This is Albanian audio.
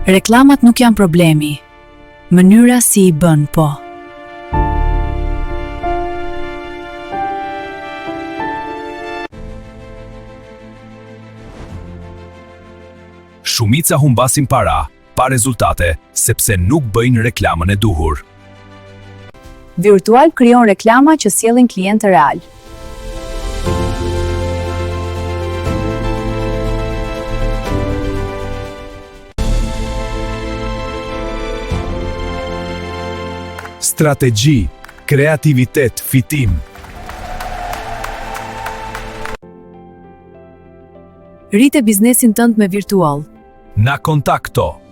Reklamat nuk janë problemi. Mënyra si i bën, po. Shumica humbasin para, pa rezultate, sepse nuk bëjnë reklamën e duhur. Virtual krijon reklama që sjellin klientë real. Strategji, kreativitet, fitim. Rrite biznesin tënd me virtual. Na kontakto.